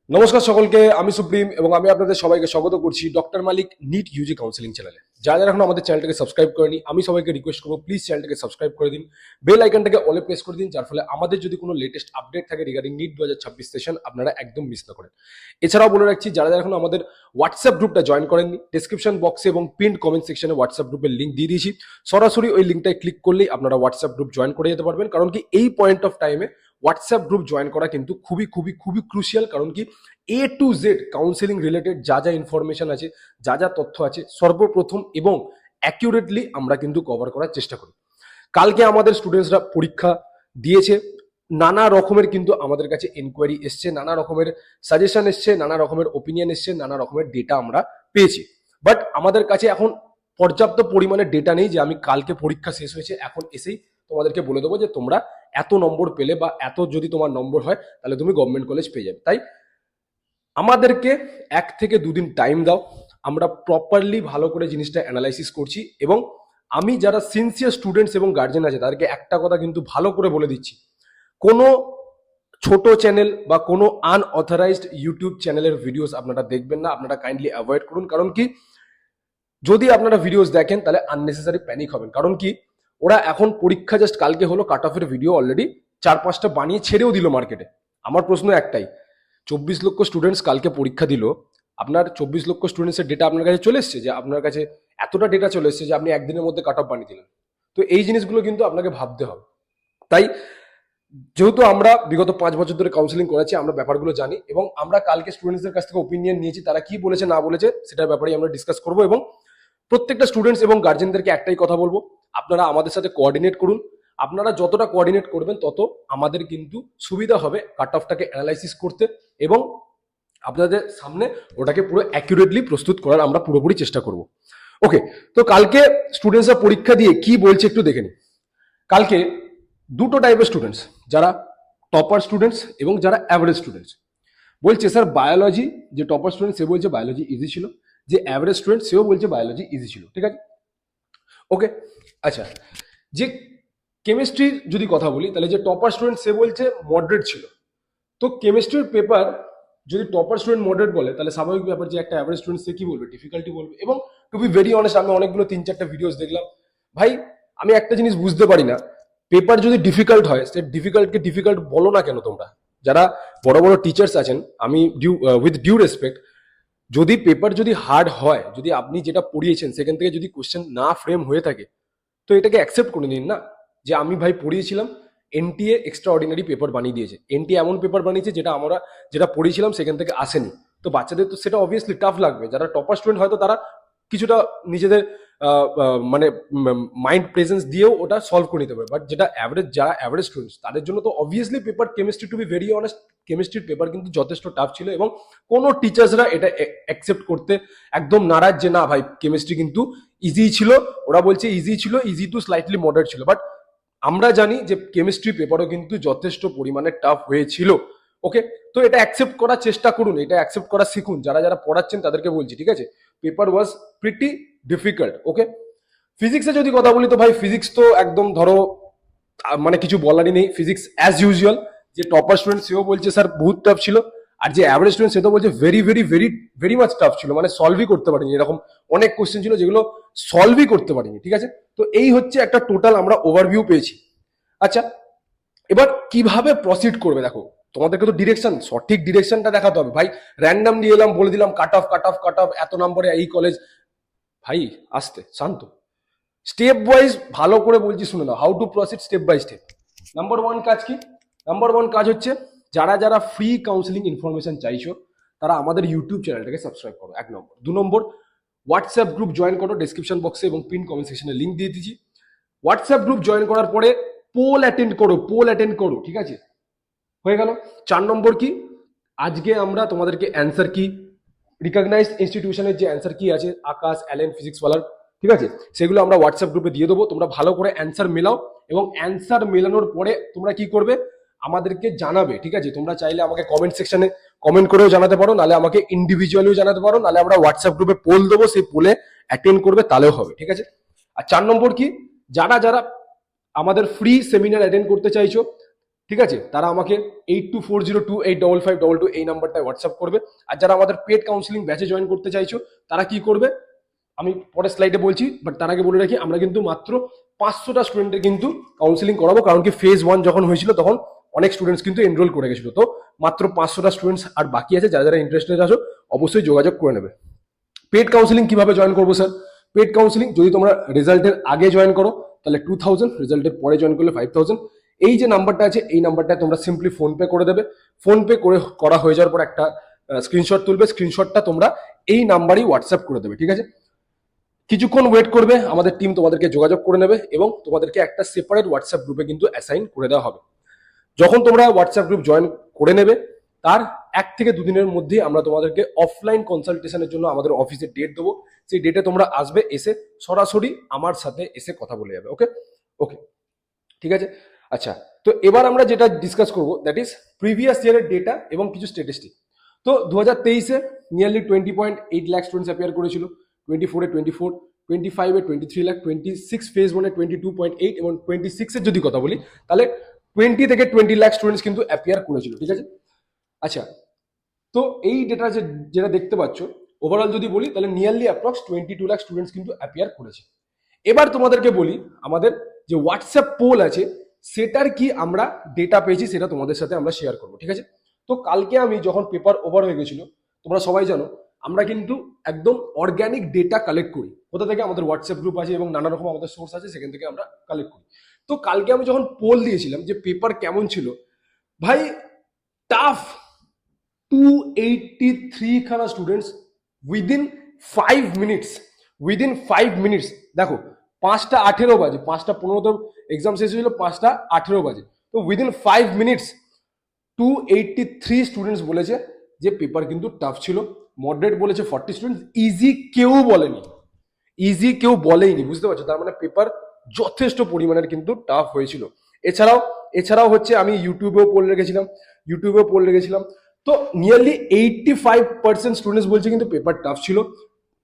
নমস্কার সকলকে, আমি সুপ্রিম এবং আমি আপনাদের সবাইকে স্বাগত করছি ডক্টর মালিক নিট ইউজি কাউন্সিলিং চ্যানেলে। যারা যারা এখন আমাদের চ্যানেলটাকে সাবস্ক্রাইব করেনি, আমি সবাইকে রিকোয়েস্ট করবো প্লিজ চ্যানেলটাকে সাবস্ক্রাইব করে দিন, বেল আইকনটাকে অলে প্রেস করে দিন, যার ফলে আমাদের যদি কোনো লেটেস্ট আপডেট থাকে রিগার্ডিং নিট 2026 সেশন আপনারা একদম মিস না করেন। এছাড়াও বলে রাখছি, যারা যারা এখন আমাদের হোয়াটসঅ্যাপ গ্রুপটা জয়েন করেননি, ডেসক্রিপশন বক্সে এবং পিন্ড কমেন্ট সেকশনে হোয়াটসঅ্যাপ গ্রুপের লিঙ্ক দিয়ে দিয়েছি। সরাসরি ওই লিঙ্কটায় ক্লিক করলেই আপনারা হোয়াটসঅ্যাপ গ্রুপ জয়েন করে যেতে পারবেন। কারণ কি এই পয়েন্ট অফ টাইমে হোয়াটসঅ্যাপ গ্রুপ জয়েন করা কিন্তু খুবই খুবই খুবই ক্রুশিয়াল। কারণ কি এ টু জেড কাউন্সিলিং রিলেটেড যা যা ইনফরমেশন আছে, যা যা তথ্য আছে, সর্বপ্রথম এবং অ্যাকিউরেটলি আমরা কিন্তু কভার করার চেষ্টা করি। কালকে আমাদের স্টুডেন্টসরা পরীক্ষা দিয়েছে, নানা রকমের কিন্তু আমাদের কাছে এনকোয়ারি এসছে, নানা রকমের সাজেশন এসছে, নানা রকমের ওপিনিয়ন এসছে, নানা রকমের ডেটা আমরা পেয়েছি। বাট আমাদের কাছে এখন পর্যাপ্ত পরিমাণে ডেটা নেই যে আমি কালকে পরীক্ষা শেষ হয়েছে এখন এসেই তোমাদেরকে বলে দেবো যে তোমরা এত নম্বর পেলে বা এত যদি তোমার নম্বর হয় তাহলে তুমি গভর্নমেন্ট কলেজ পেয়ে যাবে। তাই আমাদেরকে 1 থেকে 2 দিন টাইম দাও, আমরা প্রপারলি ভালো করে জিনিসটা অ্যানালাইসিস করছি। এবং আমি যারা সিনসিয়ার স্টুডেন্টস এবং গার্জেন আছে তাদেরকে একটা কথা কিন্তু ভালো করে বলে দিচ্ছি, কোনো ছোট চ্যানেল বা কোনো আনঅথরাইজড ইউটিউব চ্যানেলের ভিডিওস আপনারা দেখবেন না, আপনারা কাইন্ডলি অ্যাভয়েড করুন। কারণ কি যদি আপনারা ভিডিওস দেখেন তাহলে আননেসেসারি প্যানিক হবেন। কারণ কি ওরা এখন পরীক্ষা জাস্ট কালকে হলো, কাট অফের ভিডিও অলরেডি 4-5টা বানিয়ে ছেড়েও দিল মার্কেটে। আমার প্রশ্ন একটাই, 24 লক্ষ স্টুডেন্টস কালকে পরীক্ষা দিল, আপনার 24 লক্ষ স্টুডেন্টসের ডেটা আপনার কাছে চলে এসছে, যে আপনার কাছে এতটা ডেটা চলে এসছে যে আপনি একদিনের মধ্যে কাট অফ বানিয়ে দিলেন। তো এই জিনিসগুলো কিন্তু আপনাকে ভাবতে হবে। তাই যেহেতু আমরা বিগত 5 বছর ধরে কাউন্সিলিং করেছি, আমরা ব্যাপারগুলো জানি এবং আমরা কালকে স্টুডেন্টসদের কাছ থেকে ওপিনিয়ন নিয়েছি, তারা কি বলেছে না বলেছে সেটার ব্যাপারে আমরা ডিসকাস করবো। এবং প্রত্যেকটা স্টুডেন্টস এবং গার্জেনদেরকে একটাই কথা বলবো, আপনারা আমাদের সাথে কোঅর্ডিনেট করুন। আপনারা যতটা কোঅর্ডিনেট করবেন তত আমাদের কিন্তু সুবিধা হবে কাট অফটাকে অ্যানালাইসিস করতে এবং আপনাদের সামনে ওটাকে পুরো অ্যাকুরেটলি প্রস্তুত করার আমরা পুরোপুরি চেষ্টা করব। ওকে, তো কালকে স্টুডেন্টসরা পরীক্ষা দিয়ে কি বলছে একটু দেখে নিন। কালকে দুটো টাইপের স্টুডেন্টস, যারা টপার স্টুডেন্টস এবং যারা অ্যাভারেজ স্টুডেন্টস, বলছে স্যার বায়োলজি, যে টপার স্টুডেন্ট সে বলছে বায়োলজি ইজি ছিল, যে অ্যাভারেজ স্টুডেন্ট সেও বলছে বায়োলজি ইজি ছিল। ঠিক আছে, ওকে। আচ্ছা, যে কেমিস্ট্রির যদি কথা বলি তাহলে যে টপার স্টুডেন্ট সে বলছে মডারেট ছিল। তো কেমিস্ট্রির পেপার যদি টপার স্টুডেন্ট মডারেট বলে তাহলে স্বাভাবিক ব্যাপার যে একটা অ্যাভারেজ স্টুডেন্ট সে কি বলবে, ডিফিকাল্টি বলবে। এবং টু বি ভেরি অনেস্ট, আমি অনেকগুলো 3-4টা ভিডিওস দেখলাম, ভাই আমি একটা জিনিস বুঝতে পারি না, পেপার যদি ডিফিকাল্ট হয় সে ডিফিকাল্টকে ডিফিকাল্ট বলো না কেন তোমরা? যারা বড় বড় টিচার্স আছেন, আমি উইথ ডিউ রেসপেক্ট, যদি পেপার যদি হার্ড হয়, যদি আপনি যেটা পড়িয়েছেন সেখান থেকে যদি কোশ্চেন না ফ্রেম হয়ে থাকে, তো এটাকে অ্যাকসেপ্ট করে নিন না, যে আমি ভাই পড়িয়েছিলাম, এনটিএ এক্সট্রা অর্ডিনারি পেপার বানিয়ে দিয়েছে, এনটিএ এমন পেপার বানিয়েছে যেটা আমরা যেটা পড়িয়েছিলাম সেখান থেকে আসেনি। তো বাচ্চাদের তো সেটা অবভিয়াসলি টাফ লাগবে। যারা টপার স্টুডেন্ট হয়তো তারা কিছুটা নিজেদের মানে মাইন্ড প্রেজেন্স দিয়েও ওটা সলভ করে নিতে পারে। বাট যেটা অ্যাভারেজ, যারা অ্যাভারেজ স্টুডেন্টস তাদের জন্য তো obviously paper, chemistry to be very honest, কেমিস্ট্রির পেপার কিন্তু যথেষ্ট টাফ ছিল। এবং কোনো টিচার্সরা এটা অ্যাকসেপ্ট করতে একদম নারাজ যে না ভাই কেমিস্ট্রি কিন্তু ইজি ছিল, ওরা বলছে ইজি ছিল, ইজি টু স্লাইটলি মডারেট ছিল। বাট আমরা জানি যে কেমিস্ট্রি পেপারও কিন্তু যথেষ্ট পরিমাণে টাফ হয়েছিল। ওকে, তো এটা অ্যাকসেপ্ট করার চেষ্টা করুন, এটা অ্যাকসেপ্ট করা শিখুন। যারা যারা পড়াচ্ছেন তাদেরকে বলছি, ঠিক আছে, পেপার ওয়াজ প্রিটি ডিফিকাল্ট। ওকে, ফিজিক্সে যদি কথা বলি তো ভাই ফিজিক্স তো একদম ধরো মানে কিছু বলারই নেই। ফিজিক্স অ্যাজ ইউজুয়াল, যে টপার স্টুডেন্ট সেও বলছে স্যার বহুত টাফ ছিল, আর যে অ্যাভারেজ স্টুডেন্ট সে তো বলছে very very very very much tough ছিল, মানে সলভই করতে পারিনি। এরকম অনেক কোশ্চেন ছিল যেগুলো সলভই করতে পারিনি। ঠিক আছে, তো এই হচ্ছে একটা টোটাল আমরা ওভারভিউ পেয়েছি। আচ্ছা, এবার কিভাবে প্রসিড করবে দেখো, তোমাদেরকে তো ডিরেকশন, সঠিক ডিরেকশনটা দেখাতে হবে। ভাই র্যান্ডামলি এলাম বলে দিলাম cut off cut off cut off এত নম্বরে এই কলেজ, ভাই আস্তে শান্ত, স্টেপ ওয়াইজ ভালো করে বলছি শুনে নাও, how to proceed step by step. Number one কাজ কি? নাম্বার ওয়ান কাজ হচ্ছে, যারা যারা ফ্রি কাউন্সিলিং ইনফরমেশন চাইছো তারা আমাদের ইউটিউব চ্যানেলটাকে সাবস্ক্রাইব করো, 1 নম্বর। 2 নম্বর, হোয়াটসঅ্যাপ গ্রুপ জয়েন করো, ডেসক্রিপশন বক্সে এবং পিন কমেন্ট সেকশনে লিঙ্ক দিয়ে দিচ্ছি। হোয়াটসঅ্যাপ গ্রুপ জয়েন করার পরে পোল অ্যাটেন্ড করো, পোল অ্যাটেন্ড করো, ঠিক আছে, হয়ে গেল। 4 নম্বর কি, আজকে আমরা তোমাদেরকে অ্যান্সার কি, রিকগনাইজড ইনস্টিটিউশনের যে অ্যান্সার কি আছে আকাশ, অ্যালেন, ফিজিক্স ওয়ালার, ঠিক আছে, সেগুলো আমরা হোয়াটসঅ্যাপ গ্রুপে দিয়ে দেবো। তোমরা ভালো করে অ্যান্সার মেলাও এবং অ্যান্সার মেলানোর পরে তোমরা কি করবে আমাদেরকে জানাবে। ঠিক আছে, তোমরা চাইলে আমাকে কমেন্ট সেকশনে কমেন্ট করেও জানাতে পারো, নাহলে আমাকে ইন্ডিভিজুয়ালিও জানাতে পারো, নাহলে আমরা হোয়াটসঅ্যাপ গ্রুপে পোল দেবো, সেই পোলে অ্যাটেন্ড করবে তাহলেও হবে। ঠিক আছে, আর 4 নম্বর কি, যারা যারা আমাদের ফ্রি সেমিনার অ্যাটেন্ড করতে চাইছো ঠিক আছে, তারা আমাকে 8240285522 এই নাম্বারটায় হোয়াটসঅ্যাপ করবে। আর যারা আমাদের পেড কাউন্সিলিং ব্যাচে জয়েন করতে চাইছো তারা কি করবে আমি পরের স্লাইডে বলছি, বাট তার আগে বলে রাখি আমরা কিন্তু মাত্র 500টা স্টুডেন্টের কিন্তু কাউন্সিলিং করাবো, কারণ কি ফেজ 1 যখন হয়েছিল তখন অনেক স্টুডেন্টস কিন্তু এনরোল করে গেছিল। তো মাত্র 500টা স্টুডেন্টস আর বাকি আছে, যারা যারা ইন্টারেস্টেড আছো অবশ্যই যোগাযোগ করে নেবে। পেড কাউন্সিলিং কিভাবে জয়েন করবো স্যার? পেড কাউন্সিলিং যদি তোমরা রেজাল্টের আগে জয়েন করো তাহলে 2000, রেজাল্টের পরে জয়েন করলে 5000। এই যে নাম্বারটা আছে এই নাম্বারটায় তোমরা সিম্পলি ফোন পে করে দেবে। ফোন পে করে করা হয়ে যাওয়ার পর একটা স্ক্রিনশট তুলবে, স্ক্রিনশটটা তোমরা এই নাম্বারই হোয়াটসঅ্যাপ করে দেবে। ঠিক আছে, কিছুক্ষণ ওয়েট করবে, আমাদের টিম তোমাদেরকে যোগাযোগ করে নেবে এবং তোমাদেরকে একটা সেপারেট হোয়াটসঅ্যাপ গ্রুপে কিন্তু অ্যাসাইন করে দেওয়া হবে। যখন তোমরা হোয়াটসঅ্যাপ গ্রুপ জয়েন করে নেবে তার 1 থেকে 2 দিনের মধ্যে আমরা তোমাদেরকে অফলাইন কনসালটেশনের জন্য আমাদের অফিসে ডেট দেবো। সেই ডেটে তোমরা আসবে, এসে সরাসরি আমার সাথে এসে কথা বলে যাবে। ওকে ওকে, ঠিক আছে। আচ্ছা, তো এবার আমরা যেটা ডিসকাস করবো দ্যাট ইজ প্রিভিয়াস ইয়ারের ডেটা এবং কিছু স্ট্যাটিস্টিক। তো 2023-এ নিয়ারলি 20.8 লাখ স্টুডেন্টস অ্যাপিয়ার করেছিল, 24-এ 24, 25-এ 23 লাখ, 26 ফেজ 1-এ 22.8 এবং 26-এর যদি কথা বলি তাহলে 20 থেকে 20 লাখ স্টুডেন্টস কিন্তু অ্যাপিয়ার করেছিল। ঠিক আছে, আচ্ছা, তো এই ডেটা যেটা দেখতে পাচ্ছ ওভারঅল যদি বলি তাহলে নিয়ারলি অ্যাপ্রক্স 22 লাখ স্টুডেন্টস কিন্তু অ্যাপিয়ার করেছে। এবার তোমাদেরকে বলি আমাদের যে হোয়াটসঅ্যাপ পোল আছে সেটার কি আমরা ডেটা পেয়েছি সেটা তোমাদের সাথে আমরা শেয়ার করবো। ঠিক আছে, তো কালকে আমি যখন পেপার ওভার হয়ে গেছিল, তোমরা সবাই জানো আমরা কিন্তু একদম অর্গ্যানিক ডেটা কালেক্ট করি। কোথা থেকে? আমাদের হোয়াটসঅ্যাপ গ্রুপ আছে এবং নানা রকম আমাদের সোর্স আছে, সেখান থেকে আমরা কালেক্ট করি। তো কালকে আমি যখন পোল দিয়েছিলাম যে পেপার কেমন ছিল, ভাই টাফ 283 খানা স্টুডেন্টস উইদিন 5 মিনিটস দেখো 5টা 18 বাজে, 5টা 15 তো এক্সাম শেষ হয়েছিল, 5টা 18 বাজে, তো উইদিন 5 মিনিটস 283 স্টুডেন্টস বলেছে যে পেপার কিন্তু টাফ ছিল। মডারেট বলেছে 40 স্টুডেন্টস, ইজি কেউ বলেইনি, বুঝতে পারছো? তার মানে পেপার যথেষ্ট পরিমাণের কিন্তু টাফ হয়েছিল। এছাড়াও হচ্ছে আমি ইউটিউবেও পোল রেখেছিলাম। তো নিয়ারলি 85% স্টুডেন্টস বলছে কিন্তু পেপার টাফ ছিল,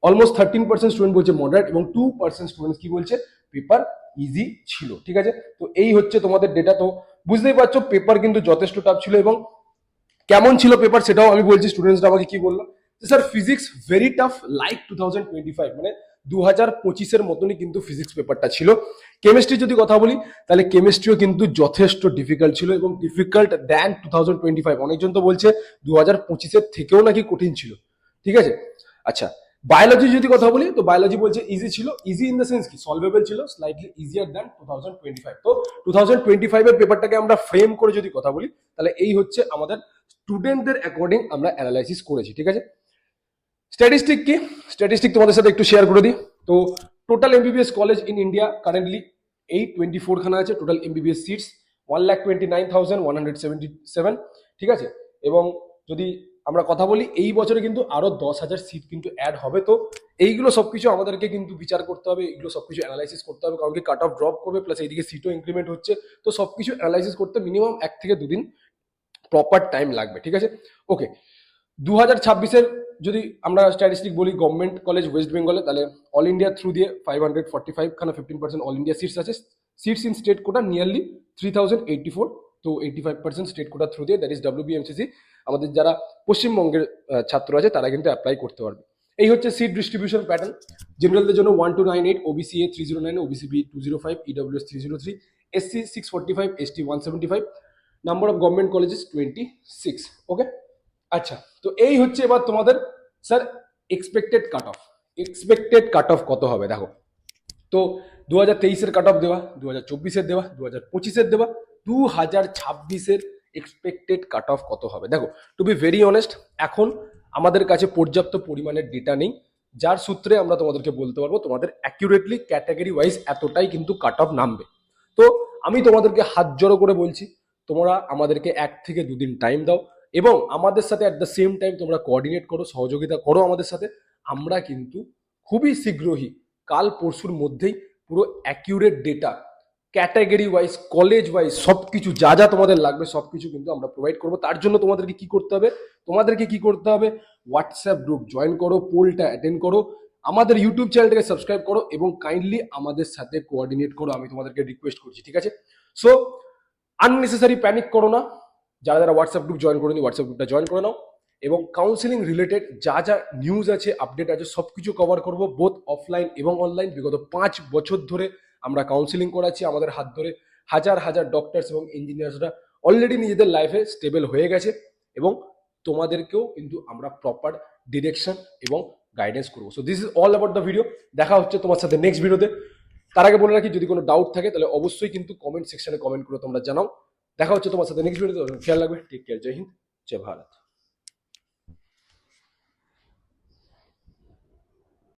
অলমোস্ট 13% স্টুডেন্ট বলছে মডারেট এবং 2% স্টুডেন্টস কি বলছে পেপার ইজি ছিল। ঠিক আছে, তো এই হচ্ছে তোমাদের ডেটা। তো বুঝতেই পারছো পেপার কিন্তু যথেষ্ট টাফ ছিল। এবং কেমন ছিল পেপার সেটাও আমি বলছি। স্টুডেন্টসরা আমাকে কি বললো, sir physics very tough like 2025, মানে 2025-এর মতনই কিন্তু ফিজিক্স পেপারটা ছিল। কেমিস্ট্রি যদি কথা বলি তাহলে কেমিস্ট্রিও কিন্তু যথেষ্ট ডিফিকাল্ট ছিল এবং ডিফিকাল্ট দ্যান 2025। অনেকজন তো বলছে 2025-এর থেকেও নাকি কঠিন ছিল। ঠিক আছে, আচ্ছা, বায়োলজি যদি কথা বলি তো বায়োলজি বলছে ইজি ছিল। ইজি ইন দ্য সেন্স কি সলভেবল ছিল, স্লাইটলি ইজিয়ার দ্যান 2025। তো 2025-এর পেপারটাকে আমরা ফ্রেম করে যদি কথা বলি তাহলে এই হচ্ছে আমাদের স্টুডেন্টদের অ্যাকর্ডিং আমরা অ্যানালাইসিস করেছি। ঠিক আছে, স্ট্যাটিস্টিক তোমাদের সাথে একটু শেয়ার করে দিই। তো total MBBS college in India currently 824 খানা আছে। Total MBBS seats 1,29,177। ঠিক আছে, এবং যদি আমরা কথা বলি এই বছরে কিন্তু আরো 10,000 সিট কিন্তু অ্যাড হবে। তো এইগুলো সবকিছু আমাদেরকে কিন্তু বিচার করতে হবে, এইগুলো সবকিছু অ্যানালাইসিস করতে হবে, কারণ কি কাট অফ ড্রপ করবে প্লাস এইদিকে সিটও ইনক্রিমেন্ট হচ্ছে। তো সবকিছু অ্যানালাইসিস করতে মিনিমাম 1 থেকে 2 দিন প্রপার টাইম লাগবে। ঠিক আছে, ওকে। 2026-এর যদি আমরা স্ট্যাটিস্টিক বলি গভর্নমেন্ট কলেজ ওয়েস্ট বেঙ্গলে, তাহলে অল ইন্ডিয়া থ্রু দিয়ে 545 খানা 15% অল ইন্ডিয়া সিটস আছে। Seats in state quota nearly 3084, তো 85% স্টেট কোটা থ্রু দিয়ে, দ্যাট ইজ WBMCC। আমাদের যারা পশ্চিমবঙ্গের ছাত্র আছে তারা কিন্তু অ্যাপ্লাই করতে পারবে। এই হচ্ছে সিট ডিস্ট্রিবিউশন প্যাটার্ন। জেনারেলদের জন্য 1298, OBC A 309, OBC B 205, EWS 303, SC 645, ST 175। Number of government colleges 26। Okay, আচ্ছা, তো এই হচ্ছে এবার তোমাদের স্যার এক্সপেক্টেড কাট অফ কত হবে। দেখো, তো 2023-এর কাট অফ দেওয়া, 2024-এর দেওয়া, 2025-এর দেওয়া, 2026-এর এক্সপেক্টেড কাট অফ কত হবে। দেখো, টু বি ভেরি অনেস্ট, এখন আমাদের কাছে পর্যাপ্ত পরিমাণের ডেটা নেই যার সূত্রে আমরা তোমাদেরকে বলতে পারবো তোমাদের অ্যাকিউরেটলি ক্যাটাগরি ওয়াইজ এতটাই কিন্তু কাট অফ নামবে। তো আমি তোমাদেরকে হাত জড়ো করে বলছি তোমরা আমাদেরকে 1 থেকে 2 দিন টাইম দাও এবং আমাদের সাথে অ্যাট দ্য সেম টাইম তোমরা কোঅর্ডিনেট করো, সহযোগিতা করো আমাদের সাথে। আমরা কিন্তু খুবই শীঘ্রই কাল পরশুর মধ্যেই পুরো accurate data category wise, college wise সবকিছু যা যা তোমাদের লাগবে সবকিছু কিন্তু আমরা প্রোভাইড করবো। তার জন্য তোমাদেরকে কি করতে হবে, হোয়াটসঅ্যাপ গ্রুপ জয়েন করো, পোলটা অ্যাটেন্ড করো, আমাদের ইউটিউব চ্যানেলটাকে সাবস্ক্রাইব করো এবং কাইন্ডলি আমাদের সাথে কোঅর্ডিনেট করো, আমি তোমাদেরকে রিকোয়েস্ট করছি। ঠিক আছে, সো আননেসেসারি প্যানিক করো না, যারা যারা হোয়াটসঅ্যাপ গ্রুপ জয়েন করে নি হোয়াটসঅ্যাপ গ্রুপটা জয়েন করে নাও, এবং কাউন্সিলিং রিলেটেড যা যা নিউজ আছে আপডেট আছে সবকিছু কভার করব, বোথ অফলাইন এবং অনলাইন। বিগত 5 বছর ধরে আমরা কাউন্সিলিং করাচ্ছি, আমাদের হাত ধরে হাজার হাজার ডক্টরস এবং ইঞ্জিনিয়ার্সরা অলরেডি নিজেদের লাইফে স্টেবল হয়ে গেছে, এবং তোমাদেরকেও কিন্তু আমরা প্রপার ডিরেকশন এবং গাইডেন্স করবো। So this is all about the video. দেখা হচ্ছে তোমার সাথে নেক্সট ভিডিওতে। তার আগে বলে রাখি, যদি কোনো ডাউট থাকে তাহলে অবশ্যই কিন্তু কমেন্ট সেকশনে কমেন্ট করে তোমরা জানাও। দেখা হচ্ছে তোমার সাথে নেক্সট ভিডিওতে। খেয়াল রাখবে। Take care. জয় হিন্দ, জয় ভারত।